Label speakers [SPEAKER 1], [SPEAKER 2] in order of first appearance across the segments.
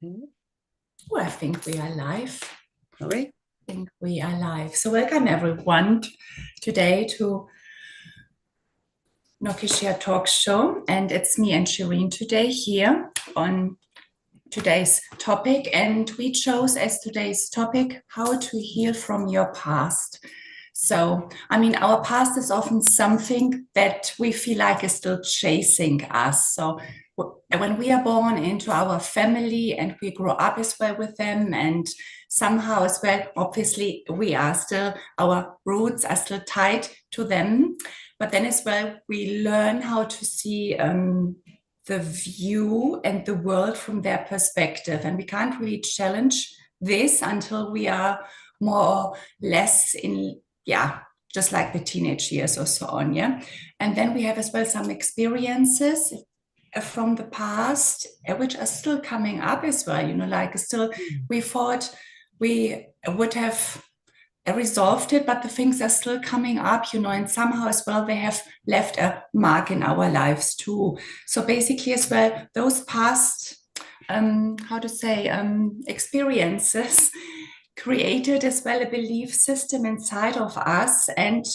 [SPEAKER 1] Mhm.
[SPEAKER 2] Oh, I think we are live.
[SPEAKER 1] Are we?
[SPEAKER 2] I think we are live. So welcome everyone today to Nokishia Talk Show. And it's me and Shireen today here on today's topic. And we chose as today's topic, how to heal from your past. So, I mean, our past is often something that we feel like is still chasing us. So, when we are born into our family and we grow up as well with them, and somehow as well, obviously, we are still, our roots are still tied to them. But then as well, we learn how to see the view and the world from their perspective. And we can't really challenge this until we are more or less in, yeah, just like the teenage years or so on. Yeah. And then we have as well some experiences from the past, which are still coming up as well. Like still,
[SPEAKER 1] Mm.
[SPEAKER 2] we thought we would have resolved it, but the things are still coming up, and somehow as well they have left a mark in our lives too. So basically, as well, those past, how to say, experiences created as well a belief system inside of us and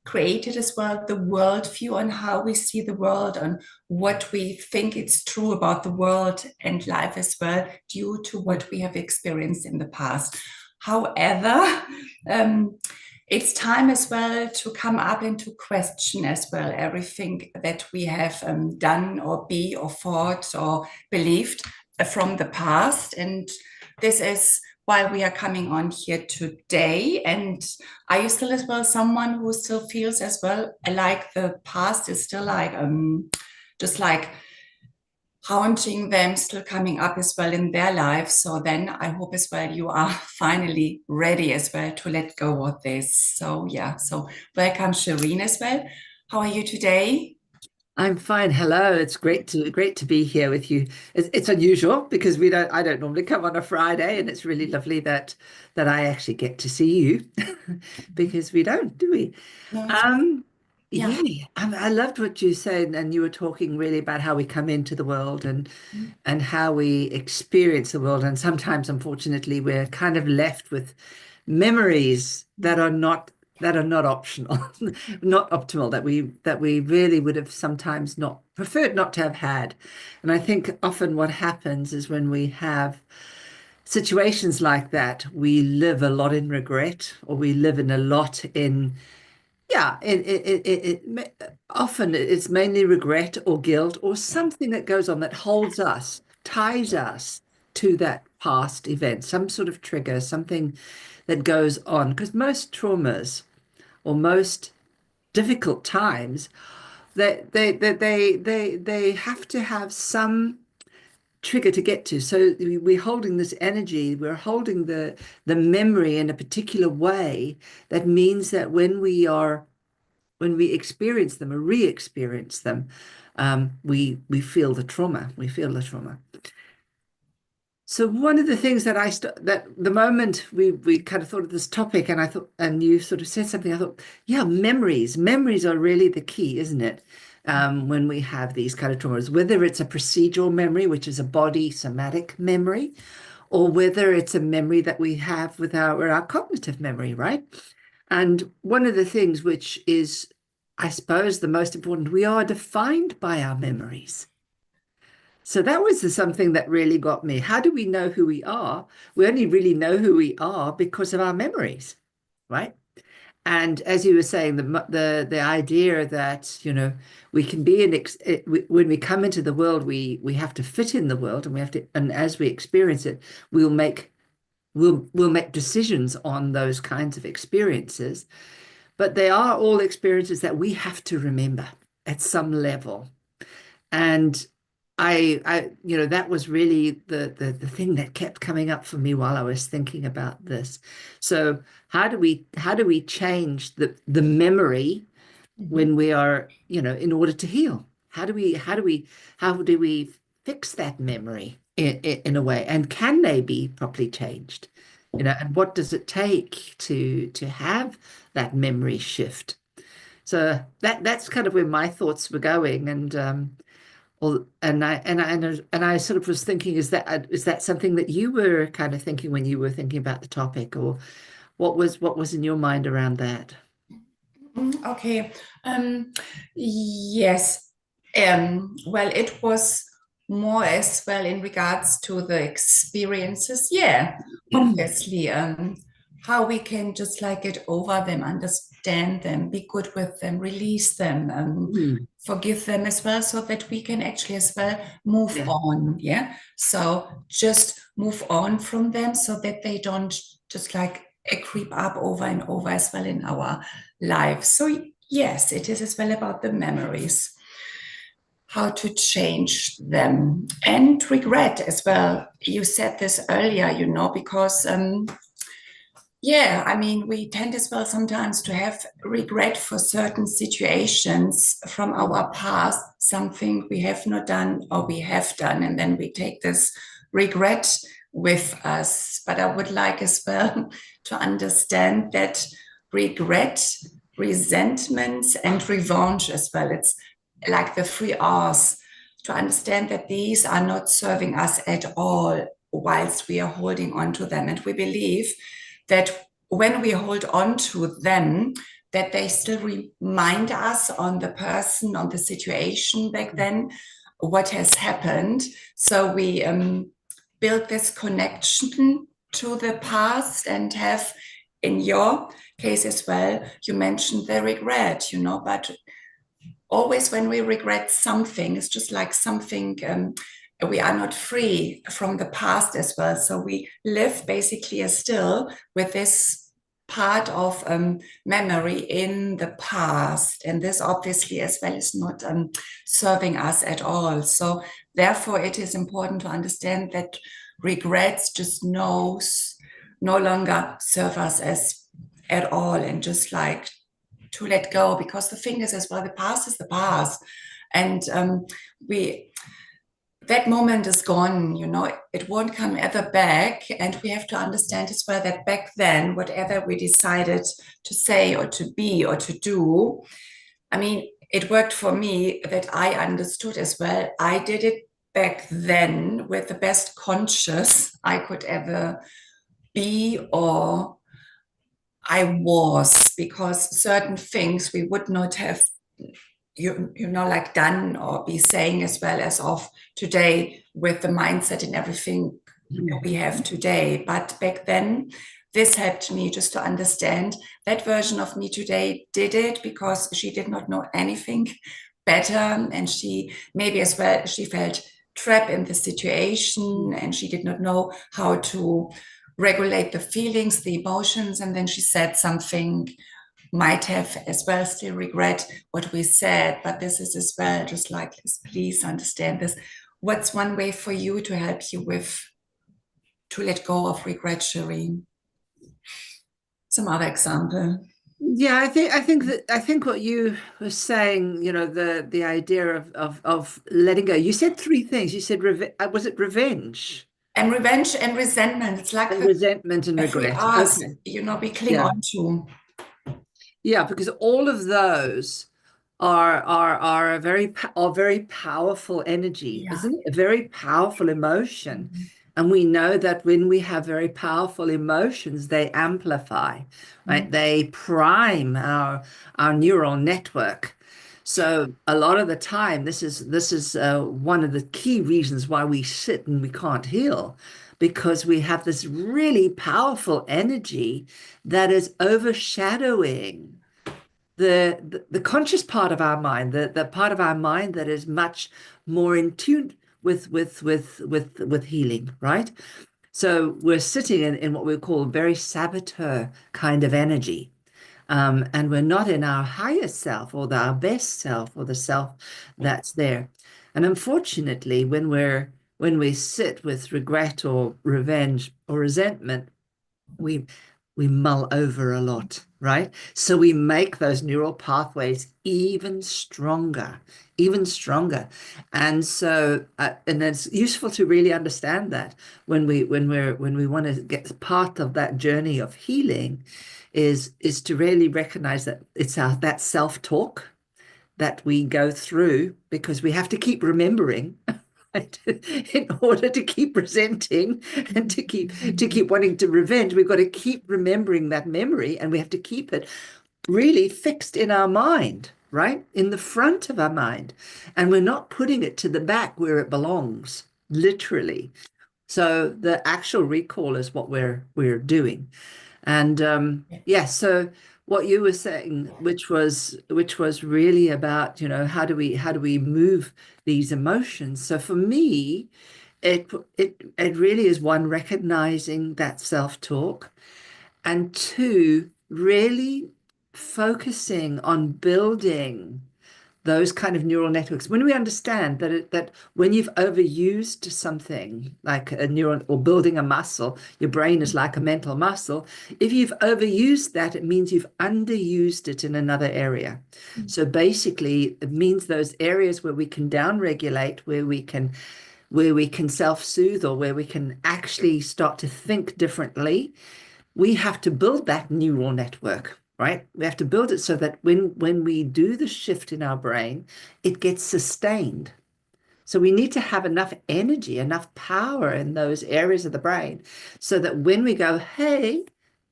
[SPEAKER 2] created as well the worldview on how we see the world, on what we think it's true about the world and life as well, due to what we have experienced in the past. However, um, it's time as well to come up and to question as well everything that we have done or be or thought or believed from the past. And this is why we are coming on here today. And are you still as well someone who still feels as well like the past is still like just like haunting them, still coming up as well in their lives? So then I hope as well you are finally ready as well to let go of this. So yeah, so welcome Shireen as well. How are you today?
[SPEAKER 1] I'm fine. Hello. It's great to be here with you. It's unusual because I don't normally come on a Friday, and it's really lovely that I actually get to see you because we don't, do we?
[SPEAKER 2] No, it's
[SPEAKER 1] Um,
[SPEAKER 2] yeah.
[SPEAKER 1] yeah, I loved what you said, and you were talking really about how we come into the world and how we experience the world, and sometimes, unfortunately, we're kind of left with memories that are not optional, not optimal, that we really would have sometimes not preferred not to have had. And I think often what happens is when we have situations like that, we live a lot in regret, or we live in a lot in, yeah, often it's mainly regret or guilt or something that goes on that holds us, ties us to that past event, some sort of trigger, something that goes on. Because most traumas or most difficult times, they have to have some trigger to get to. So we're holding this energy, we're holding the memory in a particular way that means that when we experience them or re-experience them, we feel the trauma. We feel the trauma. So one of the things that that the moment we kind of thought of this topic, and I thought, and you sort of said something, I thought, yeah, memories are really the key, isn't it? When we have these kind of traumas, whether it's a procedural memory, which is a body somatic memory, or whether it's a memory that we have with our cognitive memory, right? And one of the things which is, I suppose, the most important, we are defined by our memories. So that was something that really got me. How do we know who we are? We only really know who we are because of our memories, right? And as you were saying, the idea that, we can be when we come into the world, we have to fit in the world, and we have to, and as we experience it, we'll make we'll make decisions on those kinds of experiences. But they are all experiences that we have to remember at some level. And that was really the thing that kept coming up for me while I was thinking about this. So how do we change the memory
[SPEAKER 2] Mhm.
[SPEAKER 1] when we are, in order to heal? How do we fix that memory in a way? And can they be properly changed? And what does it take to have that memory shift? So that's kind of where my thoughts were going. And Or and I sort of was thinking, is that something that you were kind of thinking when you were thinking about the topic, or what was in your mind around that?
[SPEAKER 2] Okay. Yes. Well, it was more as well in regards to the experiences. Yeah, obviously. How we can just like get over them, understand them, be good with them, release them,
[SPEAKER 1] Mm,
[SPEAKER 2] forgive them as well, so that we can actually as well move
[SPEAKER 1] yeah.
[SPEAKER 2] on. Yeah. So just move on from them so that they don't just like creep up over and over as well in our life. So, yes, it is as well about the memories, how to change them, and regret as well. You said this earlier, because, yeah, I mean, we tend as well sometimes to have regret for certain situations from our past, something we have not done or we have done, and then we take this regret with us. But I would like as well to understand that regret, resentment, and revenge as well. It's like the three R's, to understand that these are not serving us at all whilst we are holding on to them. And we believe that when we hold on to them, that they still remind us on the person, on the situation back then, what has happened. So we build this connection to the past and have, in your case as well, you mentioned the regret, but always when we regret something, it's just like something, we are not free from the past as well. So we live basically still with this part of memory in the past. And this obviously as well is not serving us at all. So therefore, it is important to understand that regrets just no longer serve us as at all, and just like to let go, because the thing is as well, the past is the past, and we that moment is gone. It won't come ever back, and we have to understand as well that back then, whatever we decided to say or to be or to do, I mean, it worked for me, that I understood as well. I did it back then with the best conscious I could ever be, or I was, because certain things we would not have, like done or be saying as well as of today, with the mindset and everything we have today. But back then, this helped me just to understand that version of me today did it because she did not know anything better. And she maybe as well, she felt trapped in the situation and she did not know how to regulate the feelings, the emotions. And then she said something, might have as well still regret what we said, but this is as well just like, please understand this. What's one way for you to help you with to let go of regret, Shireen? Some other example.
[SPEAKER 1] Yeah, I think what you were saying, the idea of letting go. You said three things. You said was it revenge
[SPEAKER 2] And revenge and resentment. It's like
[SPEAKER 1] and resentment and
[SPEAKER 2] the three
[SPEAKER 1] regret?
[SPEAKER 2] R's,
[SPEAKER 1] Okay.
[SPEAKER 2] we cling
[SPEAKER 1] Yeah.
[SPEAKER 2] on to.
[SPEAKER 1] Yeah, because all of those are very powerful energy,
[SPEAKER 2] Yeah.
[SPEAKER 1] isn't it? A very powerful emotion. And we know that when we have very powerful emotions, they amplify, right? They prime our neural network. So a lot of the time, this is one of the key reasons why we sit and we can't heal, because we have this really powerful energy that is overshadowing the conscious part of our mind, the part of our mind that is much more in tune with healing, right? So we're sitting in what we call very saboteur kind of energy. And we're not in our higher self or our best self or the self that's there. And unfortunately, when we sit with regret or revenge or resentment, we we mull over a lot, right? So we make those neural pathways even stronger, even stronger. And so, and it's useful to really understand that when we want to get part of that journey of healing, is to really recognize that it's that self-talk that we go through, because we have to keep remembering, right? In order to keep resenting and to keep wanting to revenge, we've got to keep remembering that memory, and we have to keep it really fixed in our mind, right? In the front of our mind. And we're not putting it to the back where it belongs, literally. So the actual recall is what we're doing. And yeah, so what you were saying, which was really about, how do we move these emotions? So for me, it really is, one, recognizing that self-talk, and two, really focusing on building those kind of neural networks. When we understand that when you've overused something like a neuron or building a muscle, your brain is like a mental muscle. If you've overused that, it means you've underused it in another area. So basically, it means those areas where we can downregulate, where we can self-soothe, or where we can actually start to think differently, we have to build that neural network, right? We have to build it so that when we do the shift in our brain, it gets sustained. So we need to have enough energy, enough power in those areas of the brain so that when we go, hey,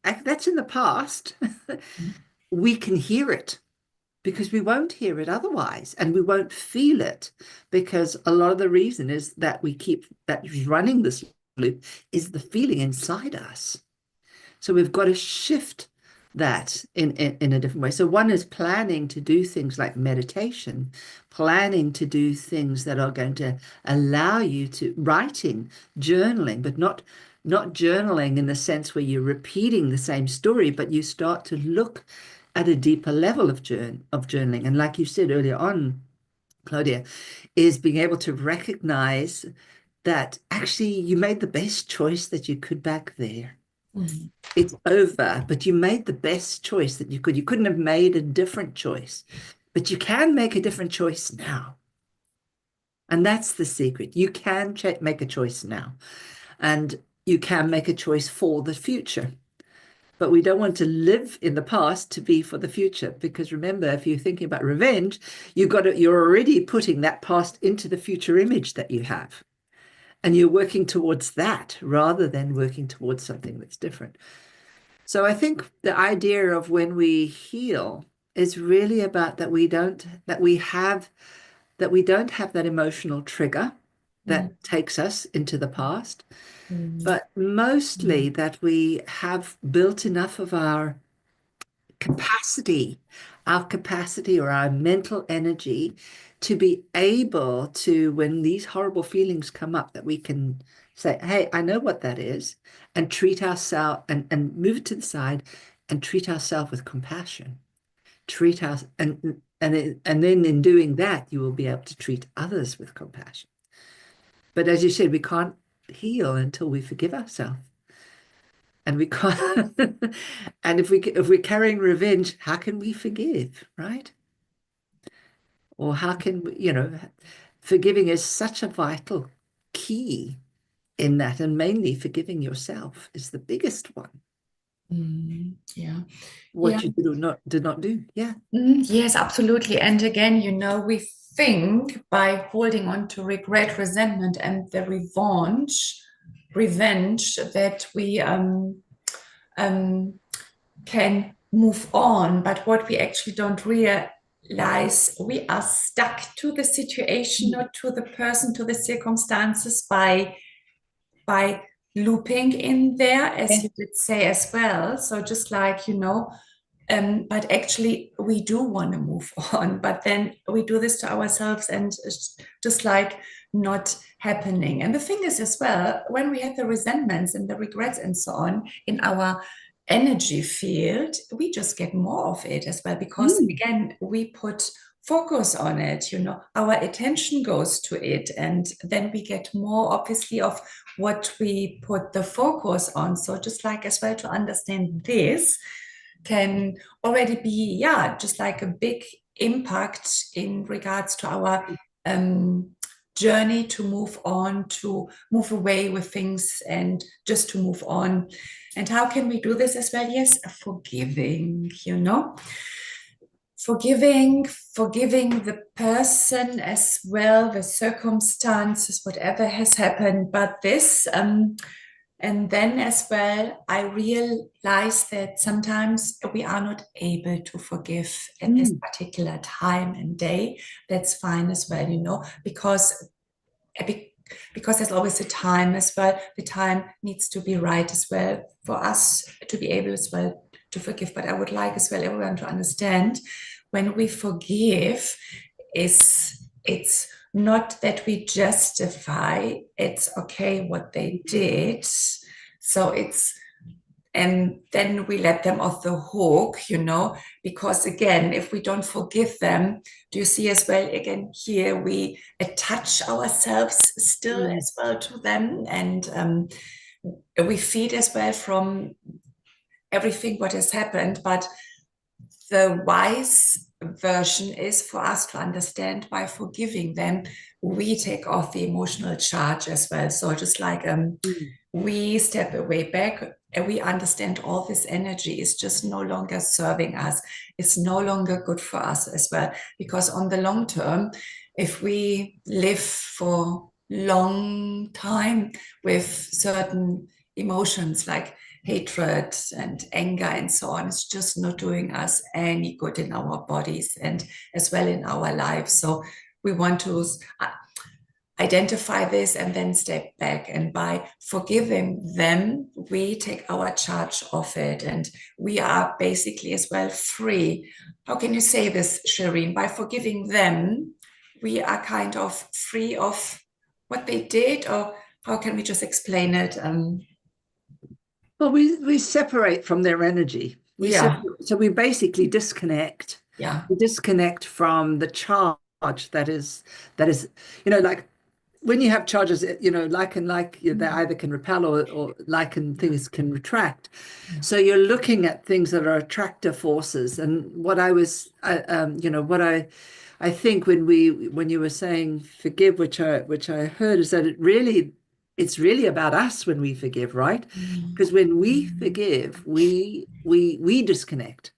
[SPEAKER 1] that's in the past, we can hear it, because we won't hear it otherwise, and we won't feel it, because a lot of the reason is that we keep that running this loop is the feeling inside us. So we've got to shift that in a different way. So one is planning to do things like meditation, planning to do things that are going to allow you to writing, journaling, but not journaling in the sense where you're repeating the same story, but you start to look at a deeper level of journaling. And like you said earlier on, Claudia, is being able to recognize that actually you made the best choice that you could back there. It's over, but you made the best choice that you could. You couldn't have made a different choice, but you can make a different choice now. And that's the secret. You can make a choice now, and you can make a choice for the future. But we don't want to live in the past to be for the future, because remember, if you're thinking about revenge, you're already putting that past into the future image that you have. And you're working towards that rather than working towards something that's different. So I think the idea of when we heal is really about that we don't have that emotional trigger that takes us into the past, but mostly that we have built enough of our capacity or our mental energy to be able to, when these horrible feelings come up, that we can say, hey, I know what that is, and treat ourselves and move it to the side and treat ourselves with compassion. And then in doing that, you will be able to treat others with compassion. But as you said, we can't heal until we forgive ourselves. And we can't, and if we're carrying revenge, how can we forgive, right? Or how can we, forgiving is such a vital key in that, and mainly forgiving yourself is the biggest one.
[SPEAKER 2] Yeah.
[SPEAKER 1] What you did not do. Yeah.
[SPEAKER 2] Yes, absolutely. And again, we think by holding on to regret, resentment, and the revenge that we can move on. But what we actually don't realize, we are stuck to the situation or to the person, to the circumstances by looping in there, as you did say as well. So just like, but actually we do want to move on, but then we do this to ourselves and it's just like not happening. And the thing is as well, when we have the resentments and the regrets and so on in our energy field, we just get more of it as well, because again, we put focus on it, our attention goes to it, and then we get more obviously of what we put the focus on. So just like as well, to understand this can already be, just like a big impact in regards to our journey to move on, to move away with things and just to move on. And how can we do this as well? Yes, forgiving, forgiving the person as well, the circumstances, whatever has happened. But this, and then as well, I realize that sometimes we are not able to forgive at this particular time and day. That's fine as well, because there's always a time as well. The time needs to be right as well for us to be able as well to forgive. But I would like as well everyone to understand, when we forgive, it's not that we justify, it's okay what they did. So and then we let them off the hook, because again, if we don't forgive them, do you see as well, again, here we attach ourselves still as well to them, and we feed as well from everything what has happened. But the wise version is for us to understand, by forgiving them, we take off the emotional charge as well. So just like we step away back, and we understand all this energy is just no longer serving us. It's no longer good for us as well. Because on the long term, if we live for long time with certain emotions like hatred and anger and so on, it's just not doing us any good in our bodies and as well in our lives. So we want to identify this and then step back, and by forgiving them, we take our charge of it, and we are basically as well free. How can you say this, Shireen? By forgiving them, we are kind of free of what they did, or how can we just explain it?
[SPEAKER 1] Well, we separate from their energy. So we basically disconnect.
[SPEAKER 2] Yeah.
[SPEAKER 1] We disconnect from the charge that is, like when you have charges, like and like, they either can repel or like and things can retract.
[SPEAKER 2] Yeah.
[SPEAKER 1] So you're looking at things that are attractor forces. And what I was, what I think when you were saying forgive, which I heard, is that it's really about us when we forgive, right? Because when we forgive, we disconnect.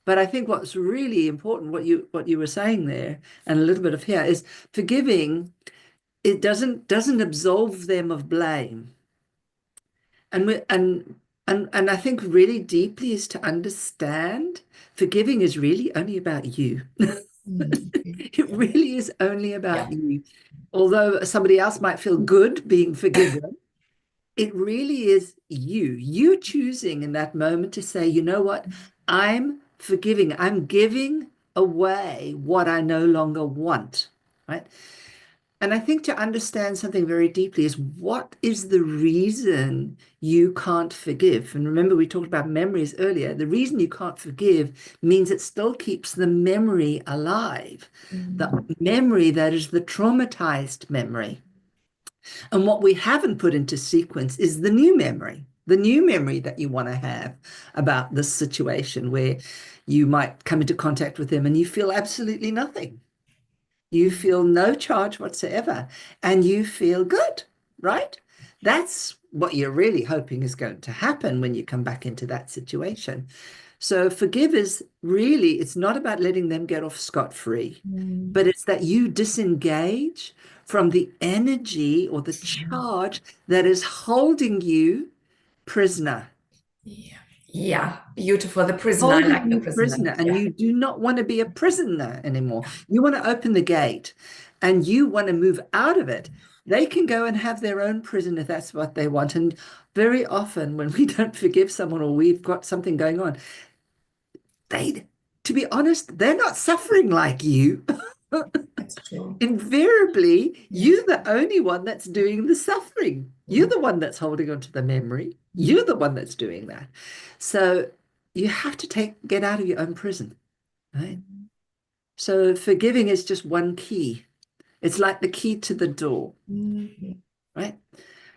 [SPEAKER 1] But I think what's really important, what you were saying there, and a little bit of here, is forgiving. It doesn't absolve them of blame, and I think really deeply is to understand forgiving is really only about you. It really is only about you. Although somebody else might feel good being forgiven, it really is you choosing in that moment to say, you know what, I'm forgiving, I'm giving away what I no longer want, right? And I think to understand something very deeply is, what is the reason you can't forgive? And remember, we talked about memories earlier. The reason you can't forgive means it still keeps the memory alive, the memory that is the traumatized memory. And what we haven't put into sequence is the new memory that you want to have about this situation where you might come into contact with them and you feel absolutely nothing. You feel no charge whatsoever, and you feel good, right? That's what you're really hoping is going to happen when you come back into that situation. So forgive is really, it's not about letting them get off scot-free, but it's that you disengage from the energy or the charge that is holding you prisoner.
[SPEAKER 2] Yeah, beautiful. The prisoner, I
[SPEAKER 1] Holding
[SPEAKER 2] like the
[SPEAKER 1] you
[SPEAKER 2] prisoner.
[SPEAKER 1] and you do not want to be a prisoner anymore. You want to open the gate and you want to move out of it. They can go and have their own prison if that's what they want. And very often when we don't forgive someone or we've got something going on, to be honest, they're not suffering like you.
[SPEAKER 2] That's true.
[SPEAKER 1] Invariably, you're the only one that's doing the suffering. You're the one that's holding on to the memory. You're the one that's doing that. So you have to get out of your own prison, right? So forgiving is just one key. It's like the key to the door, right?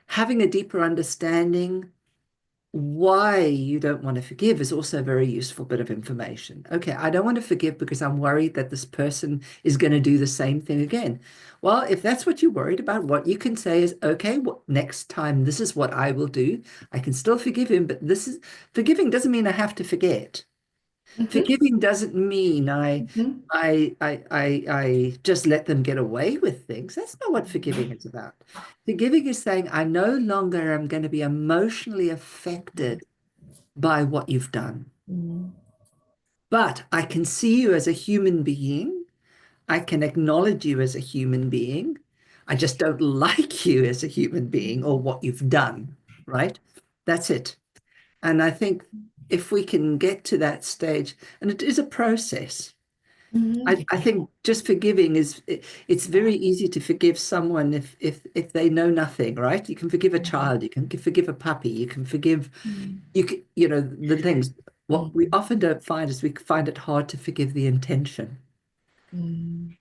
[SPEAKER 1] Having a deeper understanding why you don't want to forgive is also a very useful bit of information. Okay, I don't want to forgive because I'm worried that this person is going to do the same thing again. Well, if that's what you're worried about, what you can say is, okay, well, next time this is what I will do. I can still forgive him, but forgiving doesn't mean I have to forget.
[SPEAKER 2] Mhm.
[SPEAKER 1] Forgiving doesn't mean
[SPEAKER 2] Mhm.
[SPEAKER 1] I just let them get away with things. That's not what forgiving is about. Forgiving is saying, I no longer am going to be emotionally affected by what you've done,
[SPEAKER 2] Mhm.
[SPEAKER 1] but I can see you as a human being. I can acknowledge you as a human being. I just don't like you as a human being or what you've done, right? That's it. And I think if we can get to that stage, and it is a process.
[SPEAKER 2] Mhm.
[SPEAKER 1] I think just forgiving it's very easy to forgive someone if they know nothing, right? You can forgive a child, you can forgive a puppy, you can forgive
[SPEAKER 2] Mhm.
[SPEAKER 1] you can, the things. What we
[SPEAKER 2] Mhm.
[SPEAKER 1] often don't find is we find it hard to forgive the intention.
[SPEAKER 2] Mhm.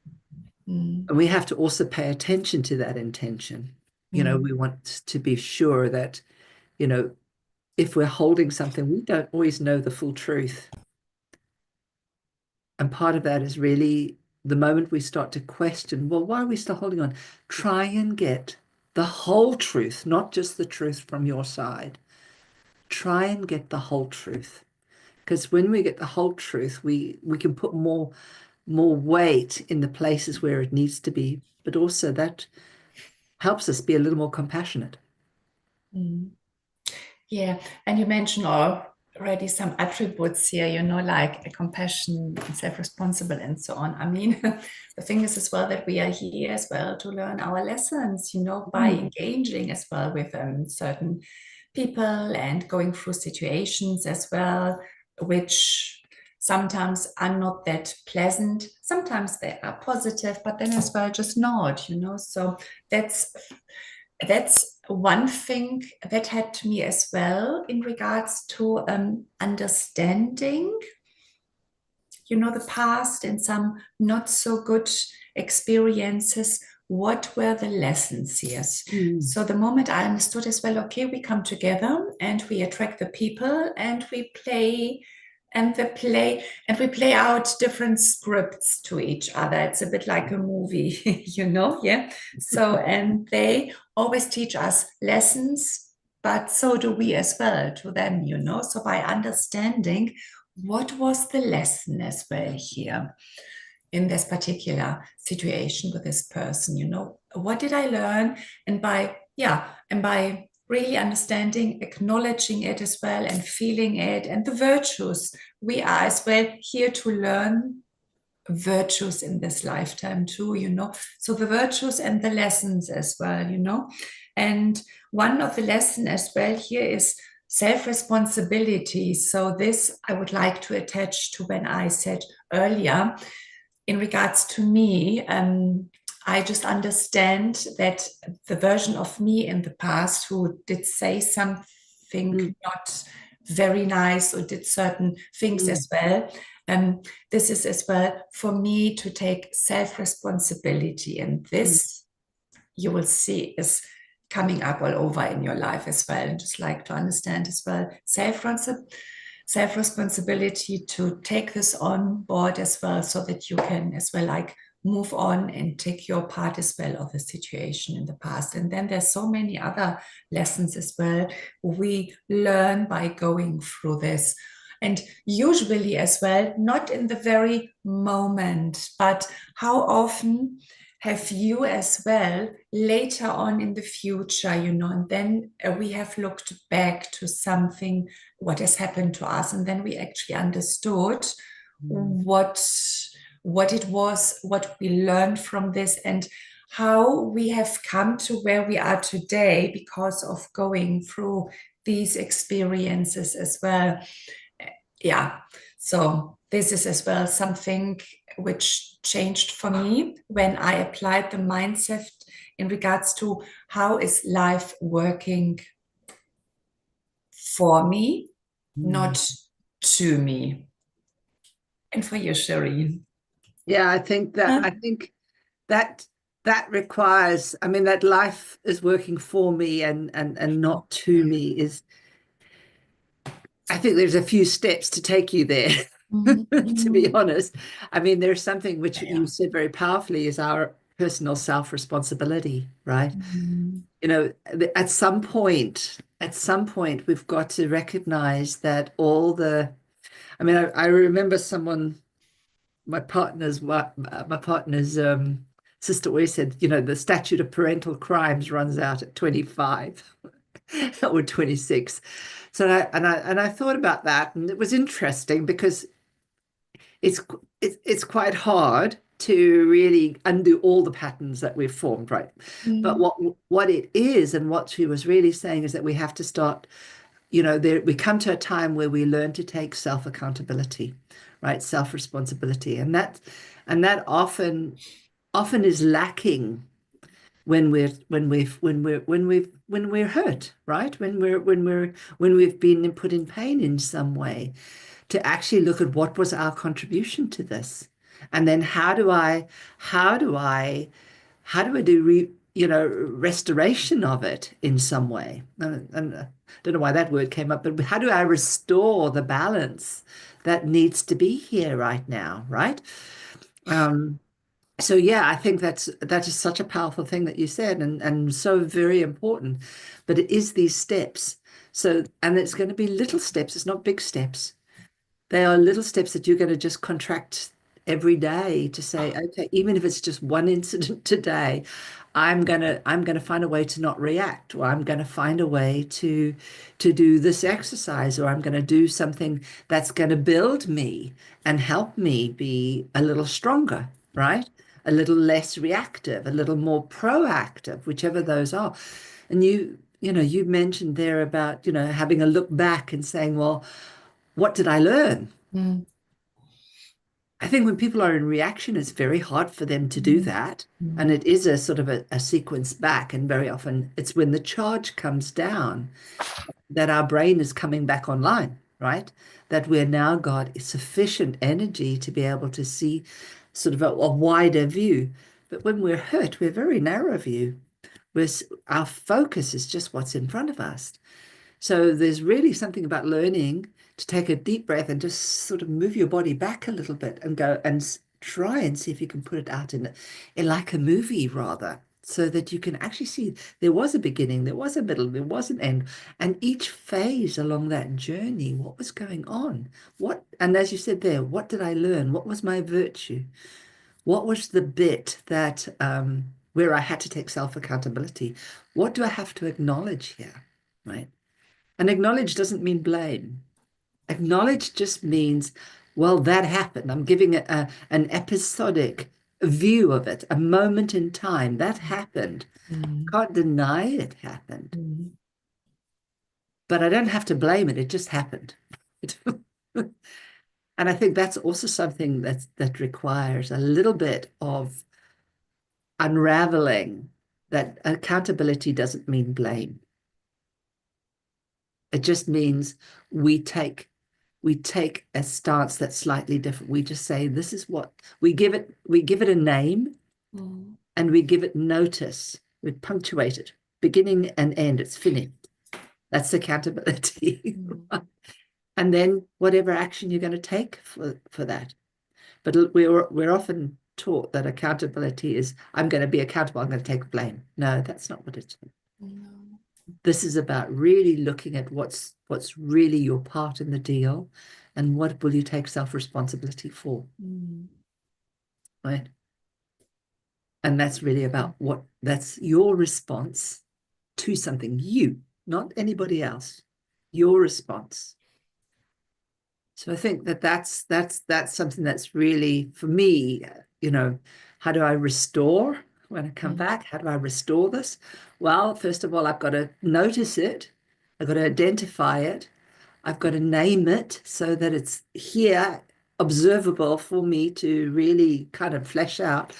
[SPEAKER 2] Mhm.
[SPEAKER 1] And we have to also pay attention to that intention. We
[SPEAKER 2] Mhm.
[SPEAKER 1] want to be sure that, you know, if we're holding something, we don't always know the full truth. And part of that is really the moment we start to question, well, why are we still holding on? Try and get the whole truth, not just the truth from your side. Try and get the whole truth. Because when we get the whole truth, we can put more weight in the places where it needs to be, but also that helps us be a little more compassionate.
[SPEAKER 2] Mhm. Yeah, and you mentioned already some attributes here, like a compassion and self-responsible and so on. I mean, the thing is as well that we are here as well to learn our lessons, by
[SPEAKER 1] Mm,
[SPEAKER 2] engaging as well with certain people and going through situations as well, which sometimes are not that pleasant. Sometimes they are positive, but then as well just not. So that's that's one thing that had to me as well in regards to understanding, the past and some not so good experiences. What were the lessons here?
[SPEAKER 1] mm,
[SPEAKER 2] So the moment I understood as well, okay, we come together and we attract the people and we play and we play out different scripts to each other. It's a bit like a movie, yeah. So and they always teach us lessons, but so do we as well to them. So by understanding what was the lesson as well here in this particular situation with this person, what did I learn? And by really understanding, acknowledging it as well and feeling it and the virtues, we are as well here to learn virtues in this lifetime too. So the virtues and the lessons as well. And one of the lesson as well here is self-responsibility. So this I would like to attach to when I said earlier in regards to me, I just understand that the version of me in the past who did say something
[SPEAKER 1] mm,
[SPEAKER 2] not very nice or did certain things
[SPEAKER 1] mm,
[SPEAKER 2] as well. This is as well for me to take self responsibility. And
[SPEAKER 1] mm,
[SPEAKER 2] this you will see is coming up all over in your life as well. And just like to understand as well self responsibility to take this on board as well so that you can as well like move on and take your part as well of the situation in the past. And then there's so many other lessons as well we learn by going through this, and usually as well not in the very moment, but how often have you as well later on in the future, and then we have looked back to something what has happened to us, and then we actually understood
[SPEAKER 1] mm,
[SPEAKER 2] what it was, what we learned from this, and how we have come to where we are today because of going through these experiences as well. Yeah, so this is as well something which changed for me when I applied the mindset in regards to how is life working for me,
[SPEAKER 1] mm.
[SPEAKER 2] not to me. And for you, Shireen.
[SPEAKER 1] Yeah, I
[SPEAKER 2] Huh?
[SPEAKER 1] think that that requires, I mean, that life is working for me and not to me is, I think there's a few steps to take you there,
[SPEAKER 2] Mhm,
[SPEAKER 1] to be
[SPEAKER 2] mhm.
[SPEAKER 1] honest. I mean, there's something which you
[SPEAKER 2] Yeah.
[SPEAKER 1] said very powerfully is our personal self-responsibility, right?
[SPEAKER 2] Mhm,
[SPEAKER 1] At some point, we've got to recognize that all the I mean, I remember my partner's sister always said, you know, the statute of parental crimes runs out at 25 or 26. So I thought about that, and it was interesting because it's it's quite hard to really undo all the patterns that we've formed, right? But
[SPEAKER 2] Mm.
[SPEAKER 1] what it is, and what she was really saying is that we have to start, you know, we come to a time where we learn to take self-accountability, right? Self-responsibility. And that often is lacking when we're hurt, right? When we've been put in pain in some way, to actually look at what was our contribution to this. And then how do I do restoration of it in some way? And I don't know why that word came up, but how do I restore the balance that needs to be here right now, right? Um, so yeah, I think that is such a powerful thing that you said, and so very important. But it is these steps. So, and it's going to be little steps. It's not big steps. They are little steps that you're going to just contract every day to say, okay, even if it's just one incident today, I'm gonna find a way to not react, or I'm gonna find a way to do this exercise, or I'm gonna do something that's gonna build me and help me be a little stronger, right? A little less reactive, a little more proactive, whichever those are. And you mentioned there about, having a look back and saying, well, what did I learn?
[SPEAKER 2] Mm.
[SPEAKER 1] I think when people are in reaction, it's very hard for them to do
[SPEAKER 2] Mm.
[SPEAKER 1] that. And
[SPEAKER 2] Mm.
[SPEAKER 1] it is a sort of a sequence back. And very often it's when the charge comes down that our brain is coming back online, right? That we're now got sufficient energy to be able to see sort of a wider view. But when we're hurt, we're very narrow view. Our focus is just what's in front of us. So there's really something about learning to take a deep breath and just sort of move your body back a little bit and go and try and see if you can put it out in like a movie rather, so that you can actually see there was a beginning, there was a middle, there was an end, and each phase along that journey, what was going on? And as you said there, what did I learn? What was my virtue? What was the bit that where I had to take self-accountability? What do I have to acknowledge here? Right? And acknowledge doesn't mean blame. Acknowledge just means, well, that happened. I'm giving it an episodic view of it, a moment in time. That happened.
[SPEAKER 2] Mm.
[SPEAKER 1] Can't deny it happened,
[SPEAKER 2] Mm.
[SPEAKER 1] but I don't have to blame it. It just happened. And I think that's also something that requires a little bit of unraveling, that accountability doesn't mean blame. It just means we take we take a stance that's slightly different. We just say, this is what we give it a name,
[SPEAKER 2] Mm.
[SPEAKER 1] and we give it notice. We punctuate it, beginning and end. It's finished. That's accountability.
[SPEAKER 2] Mm.
[SPEAKER 1] And then whatever action you're going to take for that. But we're often taught that accountability is, I'm going to be accountable, I'm going to take blame. No, that's not what it's.
[SPEAKER 2] No.
[SPEAKER 1] This is about really looking at what's really your part in the deal, and what will you take self-responsibility for,
[SPEAKER 2] Mm.
[SPEAKER 1] right? And that's really about that's your response to something, not anybody else, your response. So I think that's something that's really, for me, how do I restore when I come
[SPEAKER 2] Mm.
[SPEAKER 1] back? How do I restore this? Well, first of all, I've got to notice it. I've got to identify it. I've got to name it so that it's here, observable for me to really kind of flesh out.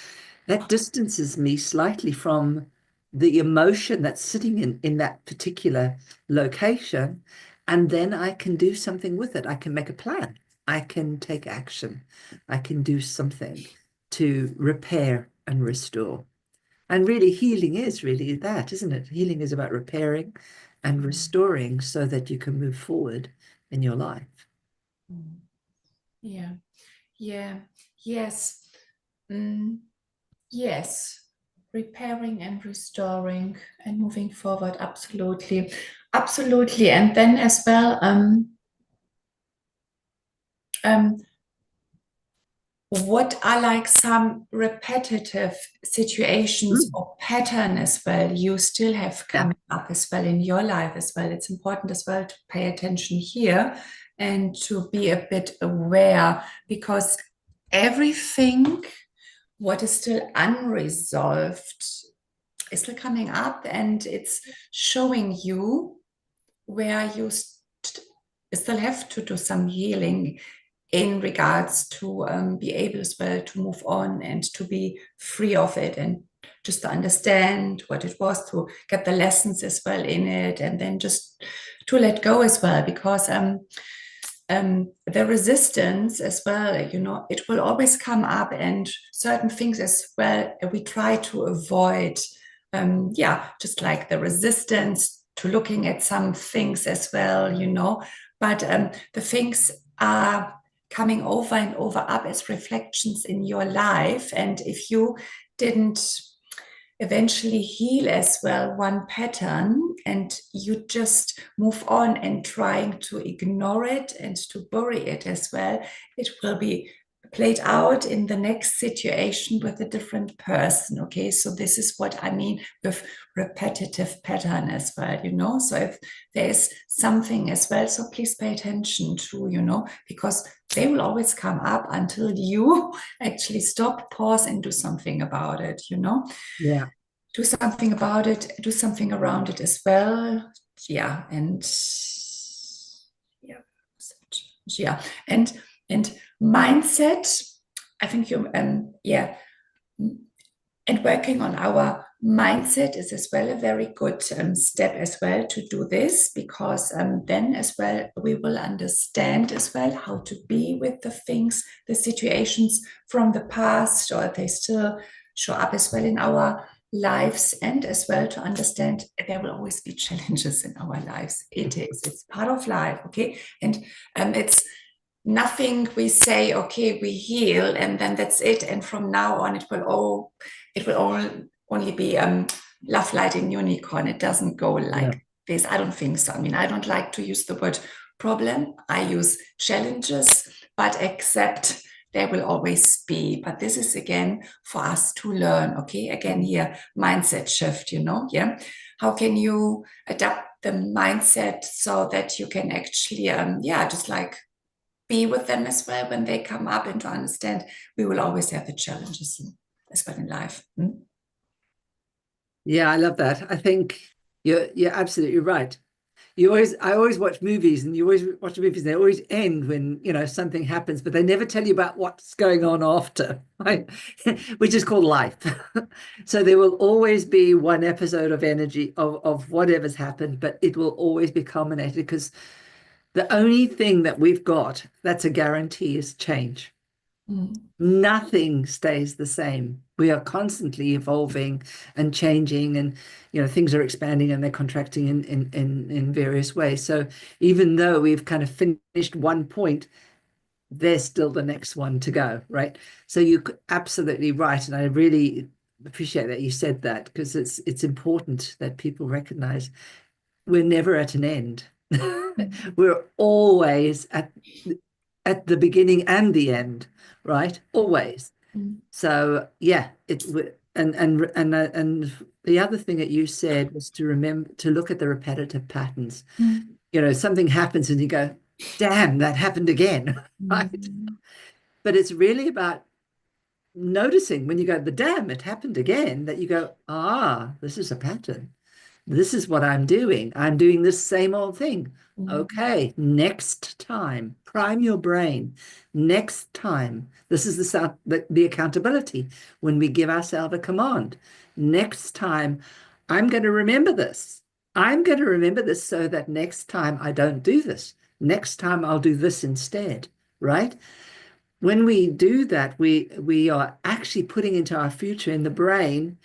[SPEAKER 1] That distances me slightly from the emotion that's sitting in that particular location. And then I can do something with it. I can make a plan. I can take action. I can do something to repair and restore. And really, healing is really that, isn't it? Healing is about repairing and restoring so that you can move forward in your life.
[SPEAKER 2] Mm. Yeah. Yeah. Yes. Mm. Yes. Repairing and restoring and moving forward. Absolutely. Absolutely. And then as well, um, what are like some repetitive situations
[SPEAKER 1] Mm.
[SPEAKER 2] or pattern as well you still have
[SPEAKER 1] Yeah.
[SPEAKER 2] coming up as well in your life as well? It's important as well to pay attention here and to be a bit aware, because everything what is still unresolved is still coming up, and it's showing you where you still have to do some healing in regards to be able as well to move on and to be free of it, and just to understand what it was, to get the lessons as well in it, and then just to let go as well, because the resistance as well, you know, it will always come up, and certain things as well we try to avoid. Yeah, just like the resistance to looking at some things as well, you know, but the things are coming over and over up as reflections in your life. And if you didn't eventually heal as well one pattern, and you just move on and trying to ignore it and to bury it as well, it will be played out in the next situation with a different person. Okay, so this is what I mean with repetitive pattern as well, you know. So if there is something as well, so please pay attention to, you know, because they will always come up until you actually stop, pause, and do something about it, you know.
[SPEAKER 1] Yeah.
[SPEAKER 2] Do something about it, do something around it as well. Yeah, and yeah, yeah, and mindset. I think you yeah, and working on our mindset is as well a very good step as well to do this, because then as well we will understand as well how to be with the things, the situations from the past, or they still show up as well in our lives, and as well to understand there will always be challenges in our lives. It's part of life. Okay, and it's nothing we say, okay, we heal and then that's it, and from now on it will all only be love, light, and unicorn. It doesn't go
[SPEAKER 1] Yeah.
[SPEAKER 2] like this. I don't think so. I mean, I don't like to use the word problem. I use challenges, but accept there will always be. But this is again for us to learn. Okay, again here, mindset shift, you know. Yeah, how can you adapt the mindset so that you can actually yeah, just like be with them as well when they come up, and to understand we will always have the challenges as well in life.
[SPEAKER 1] Yeah, I love that. I think you're absolutely right. I always watch movies, and you always watch movies, and they always end when, you know, something happens, but they never tell you about what's going on after, right? Which is called life. So there will always be one episode of energy of whatever's happened, but it will always be culminated, because the only thing that we've got that's a guarantee is change.
[SPEAKER 2] Mm.
[SPEAKER 1] Nothing stays the same. We are constantly evolving and changing, and, you know, things are expanding and they're contracting in various ways. So even though we've kind of finished one point, there's still the next one to go, right? So you're absolutely right, and I really appreciate that you said that, because it's important that people recognize we're never at an end. We're always at the beginning and the end, right? Always.
[SPEAKER 2] Mm.
[SPEAKER 1] So yeah, and the other thing that you said was to remember to look at the repetitive patterns.
[SPEAKER 2] Mm.
[SPEAKER 1] You know, something happens and you go, damn, that happened again, right?
[SPEAKER 2] Mm.
[SPEAKER 1] But it's really about noticing when you go, the damn, it happened again, that you go, ah, this is a pattern. This is what I'm doing. I'm doing this same old thing.
[SPEAKER 2] Mm.
[SPEAKER 1] Okay, next time, prime your brain. Next time, this is the accountability when we give ourselves a command. Next time, I'm going to remember this. I'm going to remember this so that next time I don't do this. Next time I'll do this instead, right? When we do that, we are actually putting into our future in the brain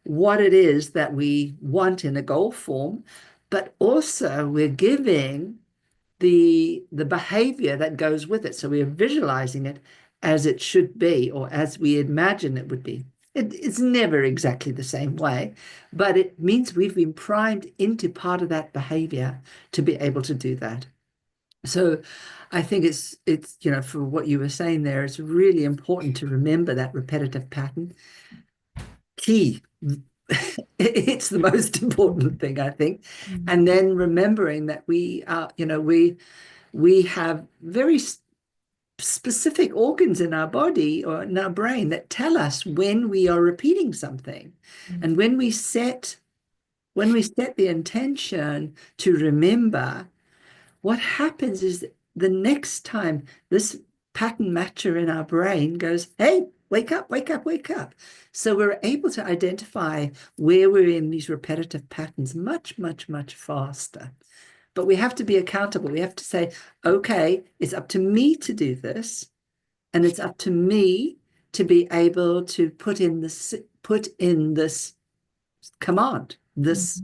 [SPEAKER 1] what it is that we want in a goal form, but also we're giving the behavior that goes with it. So we're visualizing it as it should be, or as we imagine it would be. It's never exactly the same way, but it means we've been primed into part of that behavior to be able to do that. So I think it's for what you were saying there, it's really important to remember that repetitive pattern. Key. It's the most important thing, I think. And then remembering that we are, we have very specific organs in our body or in our brain that tell us when we are repeating something. And when we set the intention to remember, what happens is the next time this pattern matcher in our brain goes, hey, wake up, wake up, wake up. So we're able to identify where we're in these repetitive patterns much, much, much faster. But we have to be accountable. We have to say, okay, it's up to me to do this. And it's up to me to be able to put in this command, this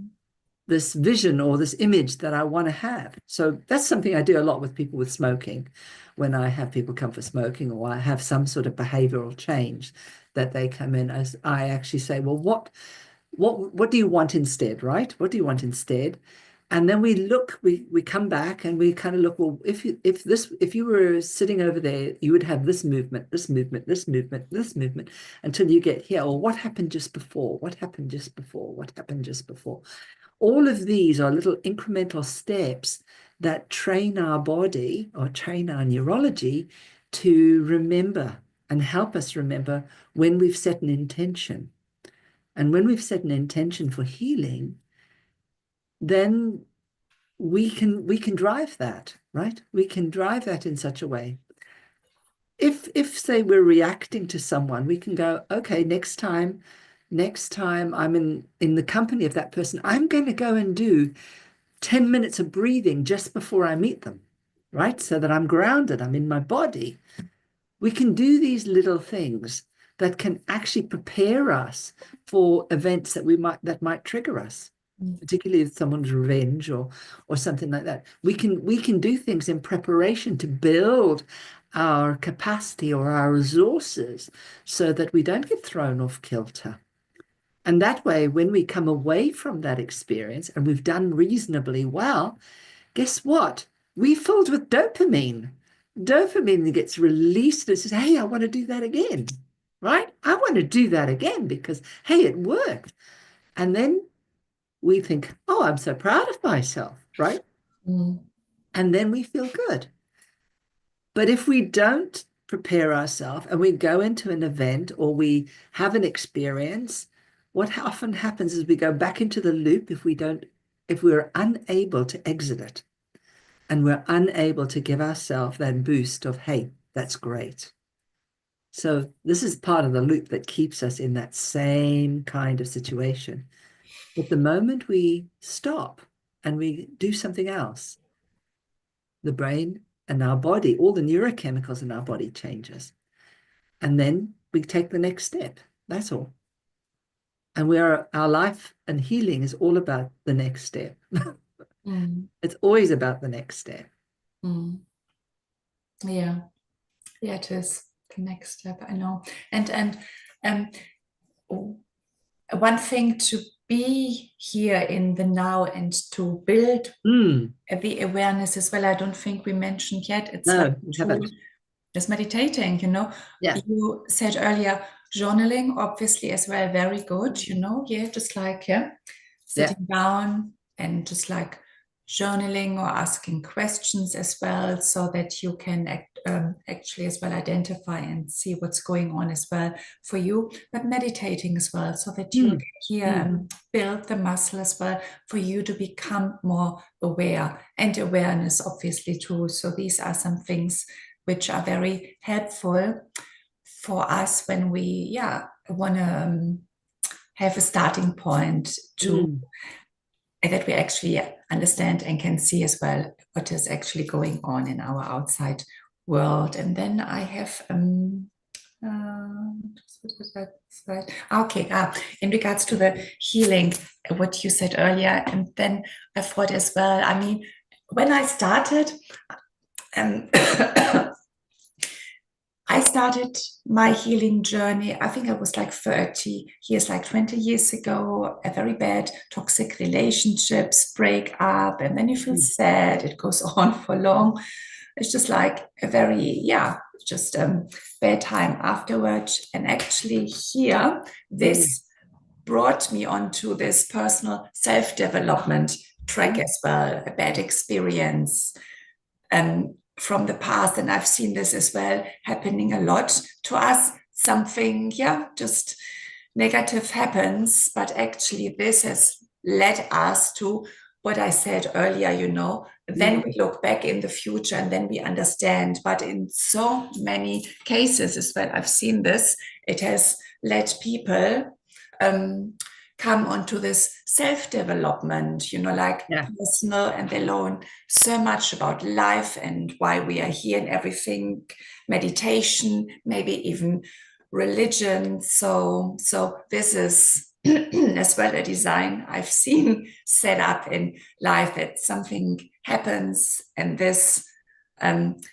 [SPEAKER 1] vision or this image that I want to have. So that's something I do a lot with people with smoking. When I have people come for smoking, or I have some sort of behavioral change that they come in, as I actually say, well, what do you want instead, right? What do you want instead? And then we look, we come back and we kind of look, well, if you were sitting over there, you would have this movement, this movement, this movement, this movement, until you get here. Or what happened just before? What happened just before? What happened just before? All of these are little incremental steps that train our body or train our neurology to remember and help us remember when we've set an intention. And when we've set an intention for healing, then we can drive that, right? We can drive that in such a way. If say we're reacting to someone, we can go, okay, next time I'm in the company of that person, I'm going to go and do 10 minutes of breathing just before I meet them, right? So that I'm grounded, I'm in my body. We can do these little things that can actually prepare us for events that might trigger us, particularly if someone's revenge or something like that. We can do things in preparation to build our capacity or our resources so that we don't get thrown off kilter. And that way, when we come away from that experience and we've done reasonably well, guess what? We're filled with dopamine. Dopamine that gets released and says, hey, I want to do that again, right? I want to do that again because, hey, it worked. And then we think, oh, I'm so proud of myself, right? And then we feel good. But if we don't prepare ourselves and we go into an event or we have an experience, what often happens is we go back into the loop if we're unable to exit it. And we're unable to give ourselves that boost of, hey, that's great. So this is part of the loop that keeps us in that same kind of situation. But the moment we stop and we do something else, the brain and our body, all the neurochemicals in our body changes. And then we take the next step. That's all. And our life and healing is all about the next step. It's always about the next step.
[SPEAKER 2] Yeah, it is the next step. I know. And one thing to be here in the now and to build the awareness as well. I don't think we mentioned yet. It's just meditating.
[SPEAKER 1] Yeah.
[SPEAKER 2] You said earlier journaling, obviously as well, very good. Just like sitting down and just like journaling or asking questions as well, so that you can actually as well identify and see what's going on as well for you, but meditating as well, so that you can hear and build the muscle as well for you to become more aware, and awareness obviously too. So these are some things which are very helpful for us when we want to have a starting point to that we actually understand and can see as well what is actually going on in our outside world. And then I have in regards to the healing, what you said earlier, and then I thought as well, I mean, when I started, I I started my healing journey, I think I was like 30 years, like 20 years ago, a very bad toxic relationships break up, and then you feel sad. It goes on for long. It's just like a very, yeah, just bad time afterwards. And actually here, this brought me onto this personal self-development track as well, a bad experience from the past. And I've seen this as well happening a lot to us. Something, yeah, just negative happens, but actually this has led us to what I said earlier, then we look back in the future and then we understand. But in so many cases as well, I've seen this, it has led people come onto this self-development, like personal, and they learn so much about life and why we are here and everything, meditation, maybe even religion. So this is as well a design I've seen set up in life, that something happens and this and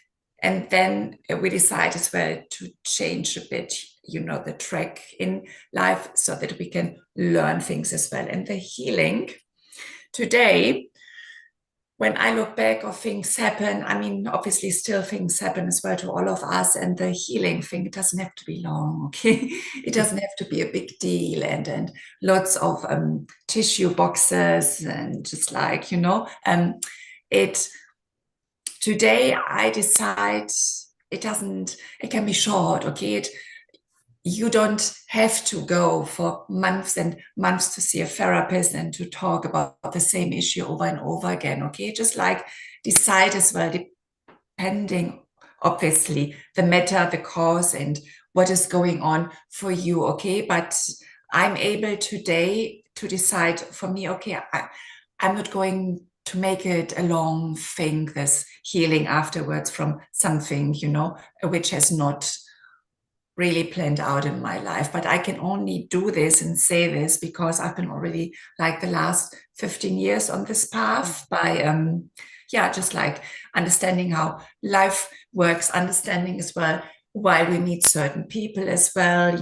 [SPEAKER 2] then we decide as well to change a bit, the track in life so that we can learn things as well. And the healing today, when I look back or things happen, I mean, obviously still things happen as well to all of us. And the healing thing, it doesn't have to be long, okay? It doesn't have to be a big deal and lots of tissue boxes and just like, today I decide it can be short, okay? You don't have to go for months and months to see a therapist and to talk about the same issue over and over again, okay? Just like decide as well, depending, obviously, the matter, the cause, and what is going on for you, okay? But I'm able today to decide for me, okay, I'm not going to make it a long thing, this healing afterwards from something, which has not really planned out in my life. But I can only do this and say this because I've been already like the last 15 years on this path by just like understanding how life works, understanding as well why we meet certain people as well,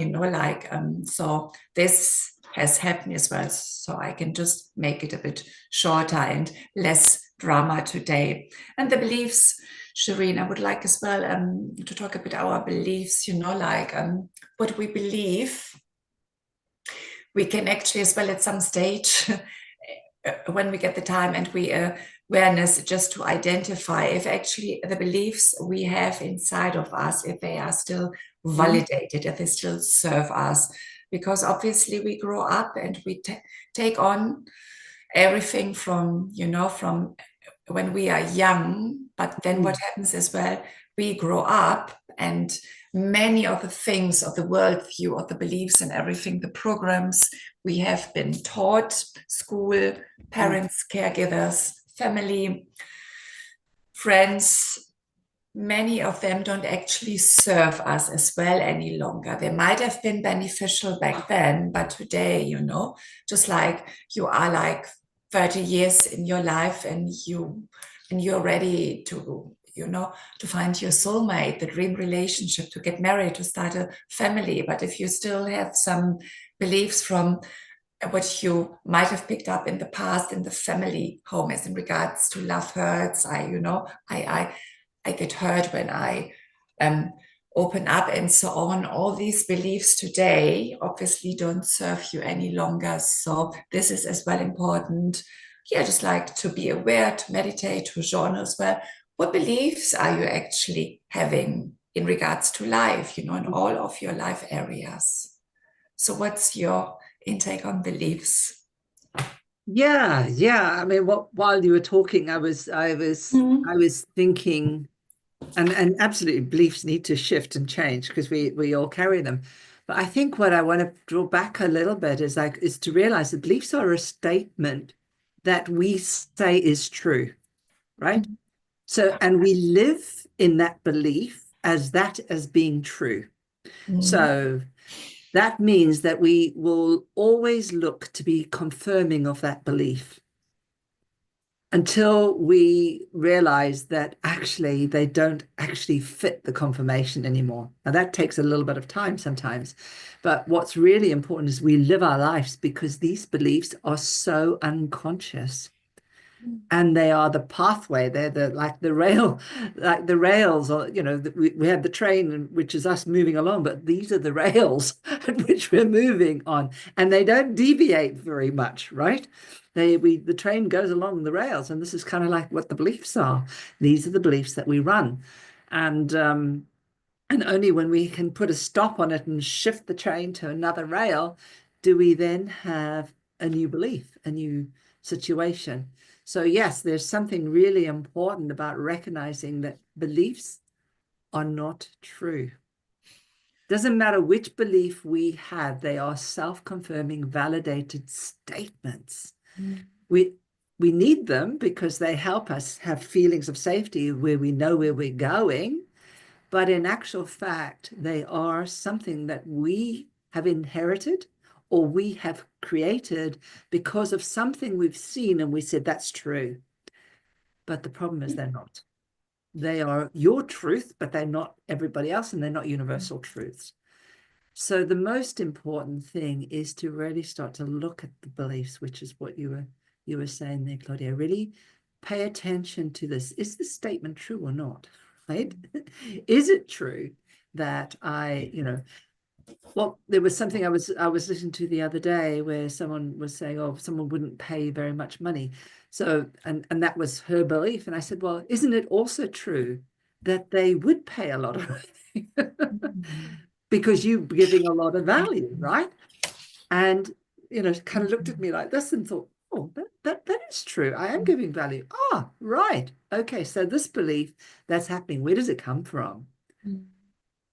[SPEAKER 2] so this has happened as well, so I can just make it a bit shorter and less drama today. And the beliefs, Shireen, I would like as well to talk a bit our beliefs, what we believe. We can actually as well at some stage, when we get the time and we awareness, just to identify if actually the beliefs we have inside of us, if they are still validated, if they still serve us. Because obviously we grow up and we take on everything from, from when we are young, but then what happens as well, we grow up and many of the things of the worldview, of the beliefs and everything, the programs we have been taught, school, parents, caregivers, family, friends, many of them don't actually serve us as well any longer. They might have been beneficial back then, but today, just like you are like 30 years in your life and you're ready to, to find your soulmate, the dream relationship, to get married, to start a family. But if you still have some beliefs from what you might have picked up in the past in the family home, as in regards to love hurts, I get hurt when I open up and so on. All these beliefs today obviously don't serve you any longer. So this is as well important. Yeah, just like to be aware, to meditate, to journal as well. What beliefs are you actually having in regards to life, in all of your life areas? So what's your intake on beliefs?
[SPEAKER 1] Yeah. I mean, while you were talking, I was thinking, and absolutely beliefs need to shift and change because we all carry them. But I think what I want to draw back a little bit is to realize that beliefs are a statement that we say is true, right? So, and we live in that belief as being true. So that means that we will always look to be confirming of that belief. until we realize that actually they don't actually fit the confirmation anymore. Now, that takes a little bit of time sometimes, but what's really important is we live our lives because these beliefs are so unconscious. And they are the pathway. They're the like the rail, like the rails. Or we have the train, which is us moving along, but these are the rails at which we're moving on, and they don't deviate very much, right? The train goes along the rails, and this is kind of like what the beliefs are. These are the beliefs that we run, and only when we can put a stop on it and shift the train to another rail do we then have a new belief, a new situation. So yes, there's something really important about recognizing that beliefs are not true. Doesn't matter which belief we have, they are self-confirming, validated statements. We need them because they help us have feelings of safety where we know where we're going. But in actual fact, they are something that we have inherited or we have created because of something we've seen and we said, that's true. But the problem is they're not. They are your truth, but they're not everybody else, and they're not universal truths. So the most important thing is to really start to look at the beliefs, which is what you were saying there, Claudia. Really pay attention to this. Is this statement true or not? Right? Is it true that well, there was something I was listening to the other day where someone was saying, oh, someone wouldn't pay very much money. So, and that was her belief. And I said, well, isn't it also true that they would pay a lot of money? Because you're giving a lot of value, right? And, kind of looked at me like this and thought, oh, that is true. I am giving value. Ah, right. Okay. So this belief that's happening, where does it come from?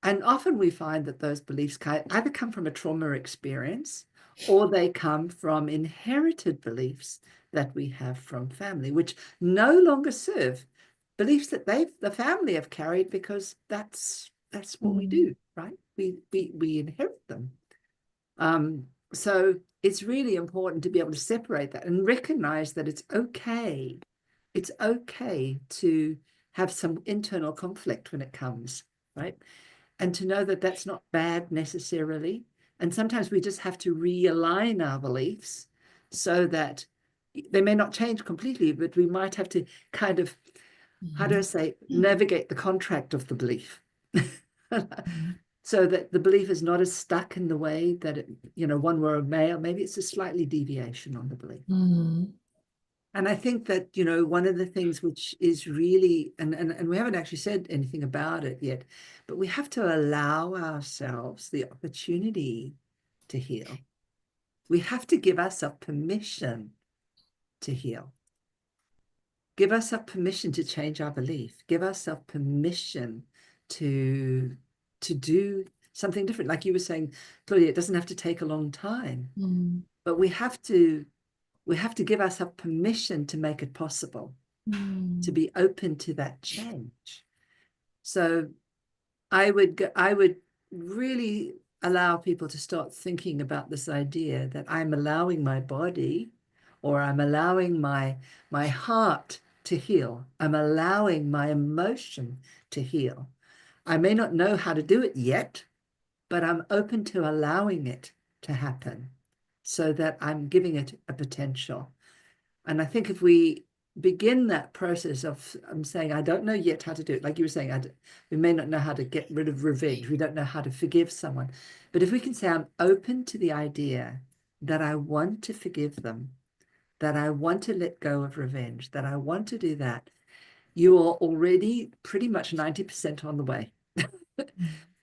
[SPEAKER 1] And often we find that those beliefs either come from a trauma experience or they come from inherited beliefs that we have from family, which no longer serve beliefs that the family have carried because that's what we do, right? We inherit them. So it's really important to be able to separate that and recognize that it's okay. It's okay to have some internal conflict when it comes, right? And to know that that's not bad necessarily. And sometimes we just have to realign our beliefs so that they may not change completely, but we might have to kind of, how do I say, navigate the contract of the belief. So that the belief is not as stuck in the way that it, one were a male, maybe it's a slightly deviation on the belief. And I think that, one of the things which is really, and we haven't actually said anything about it yet, but we have to allow ourselves the opportunity to heal. We have to give ourselves permission to heal. Give ourselves permission to change our belief. Give ourselves permission to do something different. Like you were saying, Claudia, it doesn't have to take a long time, but we have to give ourselves permission to make it possible, to be open to that change. So I would really allow people to start thinking about this idea that I'm allowing my body, or I'm allowing my heart to heal. I'm allowing my emotion to heal. I may not know how to do it yet, but I'm open to allowing it to happen so that I'm giving it a potential. And I think if we begin that process of saying, I don't know yet how to do it, like you were saying, we may not know how to get rid of revenge. We don't know how to forgive someone. But if we can say, I'm open to the idea that I want to forgive them, that I want to let go of revenge, that I want to do that, you are already pretty much 90% on the way.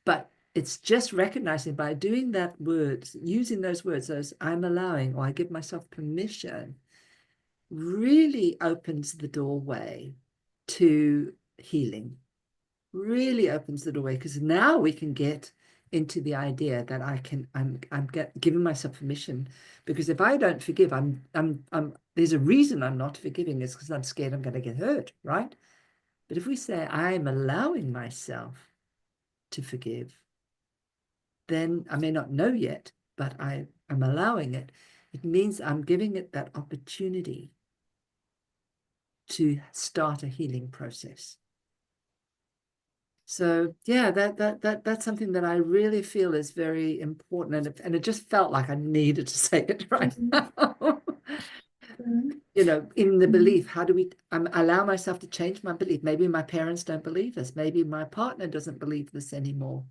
[SPEAKER 1] But it's just recognizing by doing that words, using those words as I'm allowing, or I give myself permission, really opens the doorway to healing, really opens the doorway, because now we can get into the idea that I'm giving myself permission, because if I don't forgive, there's a reason I'm not forgiving, is because I'm scared I'm going to get hurt, right? But if we say I'm allowing myself to forgive, then I may not know yet, but I'm allowing it. It means I'm giving it that opportunity to start a healing process. So yeah, that's something that I really feel is very important, and it just felt like I needed to say it right now. You know, in the belief, how do we allow myself to change my belief? Maybe my parents don't believe this. Maybe my partner doesn't believe this anymore.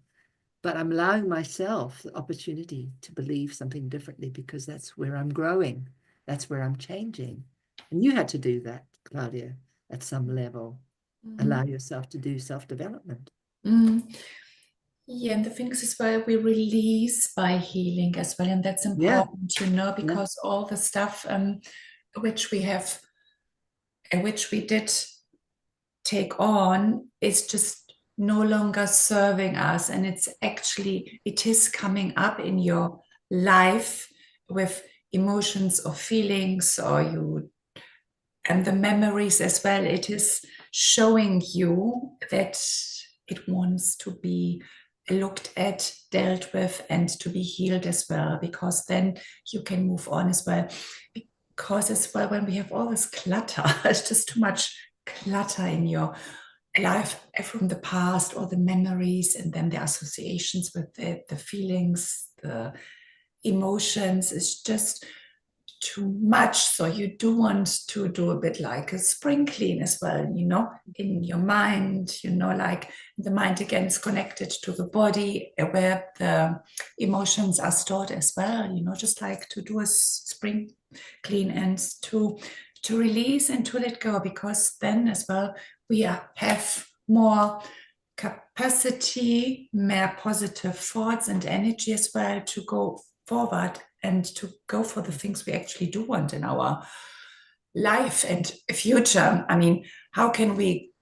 [SPEAKER 1] But I'm allowing myself the opportunity to believe something differently, because that's where I'm growing. That's where I'm changing. And you had to do that, Claudia, at some level. Allow yourself to do self-development.
[SPEAKER 2] Yeah, and the things as well, we release by healing as well. And that's
[SPEAKER 1] Yeah.
[SPEAKER 2] important, because all the stuff which we have, which we did take on is just no longer serving us. And it is coming up in your life with emotions or feelings, and the memories as well. It is showing you that it wants to be looked at, dealt with, and to be healed as well, because then you can move on as well. Because as well, when we have all this clutter, it's just too much clutter in your life from the past, or the memories, and then the associations with the feelings, the emotions. Is just too much. So you do want to do a bit like a spring clean as well, in your mind, like the mind again is connected to the body, where the emotions are stored as well, just like to do a spring clean, and to release and to let go, because then as well we have more capacity, more positive thoughts and energy as well to go forward and to go for the things we actually do want in our life and future. I mean, how can we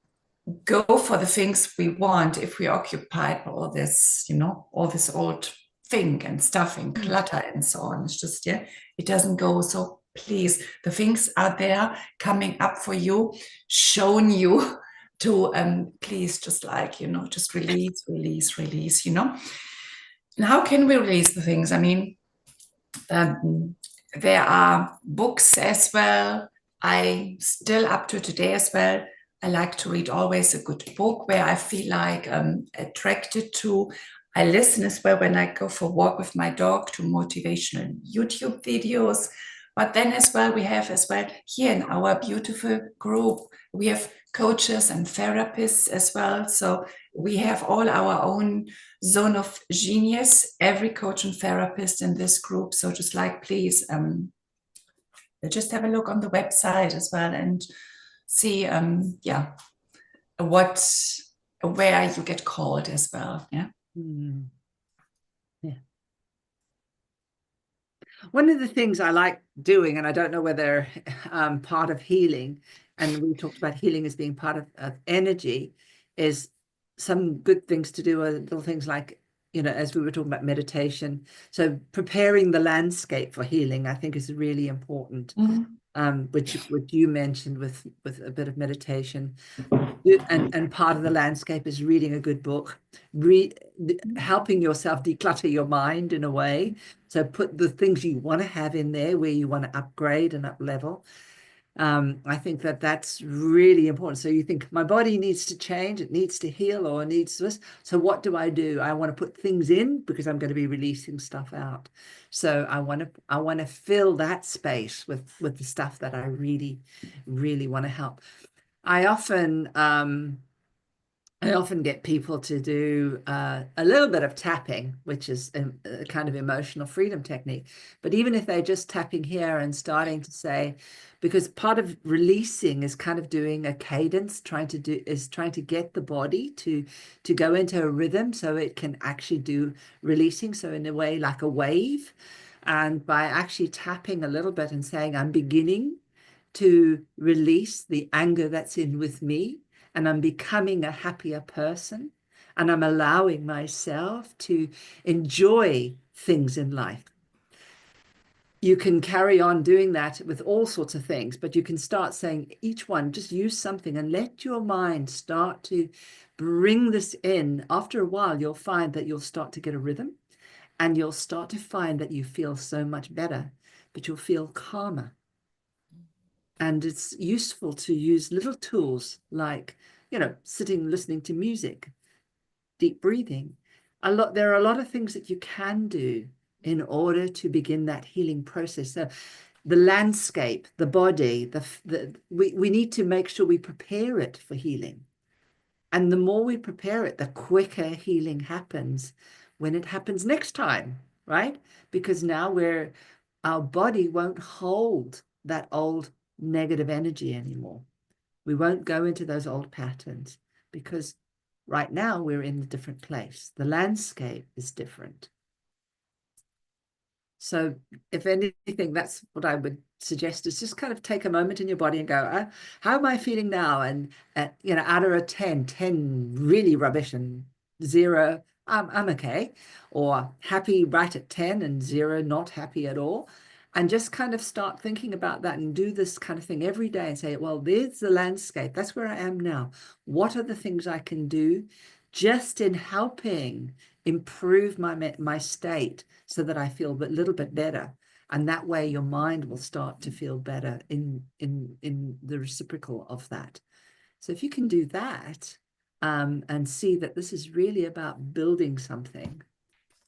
[SPEAKER 2] go for the things we want if we're occupied by all this, all this old thing and stuff and clutter and so on? It's just, it doesn't go. So please, the things are there coming up for you, shown you to please just just release. And how can we release the things? I mean, there are books as well. I still up to today as well, I like to read always a good book where I feel like attracted to. I listen as well when I go for a walk with my dog to motivational YouTube videos. But then as well, we have as well here in our beautiful group, we have coaches and therapists as well. So we have all our own zone of genius, every coach and therapist in this group. So just like, please, just have a look on the website as well and see, where you get called as well. Yeah.
[SPEAKER 1] Yeah. One of the things I like doing, and I don't know whether part of healing, and we talked about healing as being part of energy, is some good things to do are little things like, as we were talking about meditation. So preparing the landscape for healing, I think, is really important. Which you mentioned with a bit of meditation, and part of the landscape is reading a good book, helping yourself declutter your mind in a way. So put the things you want to have in there where you want to upgrade and up level. I think that's really important. So you think my body needs to change, it needs to heal, or it needs this. So what do? I want to put things in because I'm going to be releasing stuff out. So I want to fill that space with the stuff that I really, really want to help. I often get people to do a little bit of tapping, which is a kind of emotional freedom technique. But even if they're just tapping here and starting to say, because part of releasing is kind of doing a cadence, trying to get the body to go into a rhythm so it can actually do releasing. So in a way, like a wave. And by actually tapping a little bit and saying, I'm beginning to release the anger that's in with me, and I'm becoming a happier person, and I'm allowing myself to enjoy things in life. You can carry on doing that with all sorts of things, but you can start saying each one, just use something and let your mind start to bring this in. After a while, you'll find that you'll start to get a rhythm, and you'll start to find that you feel so much better, but you'll feel calmer. And it's useful to use little tools like, sitting, listening to music, deep breathing. There are a lot of things that you can do in order to begin that healing process. So the landscape, the body, we need to make sure we prepare it for healing. And the more we prepare it, the quicker healing happens when it happens next time, right? Because now our body won't hold that old negative energy anymore. We won't go into those old patterns because right now we're in a different place. The landscape is different. So if anything, that's what I would suggest, is just kind of take a moment in your body and go, how am I feeling now? And out of a 10 really rubbish and 0, I'm okay, or happy right at 10 and 0 not happy at all. And just kind of start thinking about that and do this kind of thing every day and say, well, there's the landscape. That's where I am now. What are the things I can do just in helping improve my state so that I feel a little bit better? And that way your mind will start to feel better in the reciprocal of that. So if you can do that, and see that this is really about building something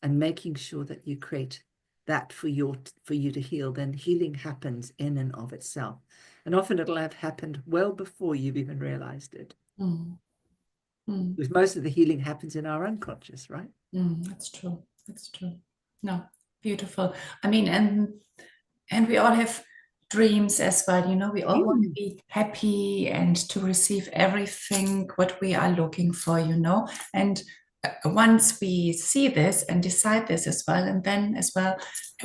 [SPEAKER 1] and making sure that you create that for you to heal, then healing happens in and of itself. And often it'll have happened well before you've even realized it. Because most of the healing happens in our unconscious, right?
[SPEAKER 2] That's true. That's true. No, beautiful. I mean, and we all have dreams as well. We all want to be happy and to receive everything what we are looking for, and once we see this and decide this as well, and then as well,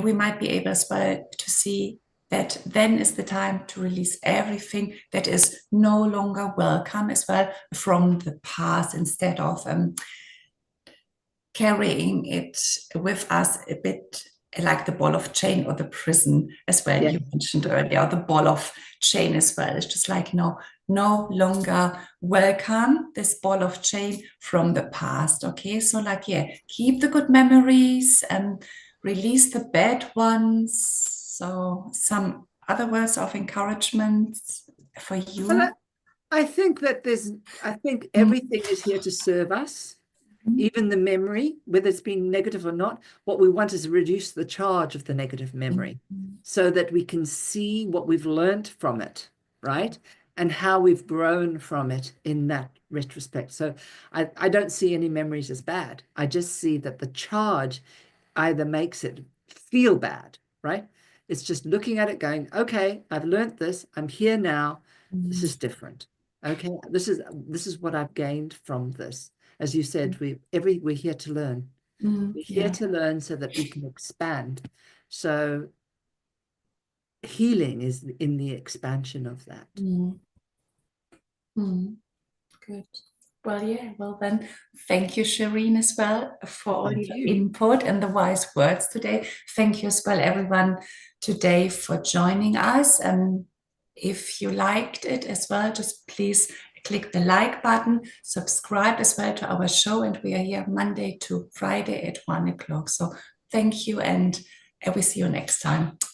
[SPEAKER 2] we might be able as well to see that then is the time to release everything that is no longer welcome as well from the past, instead of carrying it with us a bit like the ball of chain or the prison as well. You mentioned earlier, the ball of chain as well. It's just like, no longer welcome this ball of chain from the past. Okay, so keep the good memories and release the bad ones. So some other words of encouragement for you?
[SPEAKER 1] Well, I think everything is here to serve us. Even the memory, whether it's been negative or not, what we want is to reduce the charge of the negative memory so that we can see what we've learned from it, right? And how we've grown from it in that retrospect. So I don't see any memories as bad. I just see that the charge either makes it feel bad, right? It's just looking at it going, okay, I've learned this. I'm here now. This is different. Okay, this is what I've gained from this. As you said, we're here to learn. We're here to learn so that we can expand. So healing is in the expansion of that.
[SPEAKER 2] Good. Well then, thank you, Shireen, as well, for all your input and the wise words today. Thank you as well, everyone, today for joining us. And if you liked it as well, just please click the like button, subscribe as well to our show, and we are here Monday to Friday at 1 o'clock. So thank you, and we see you next time. Bye.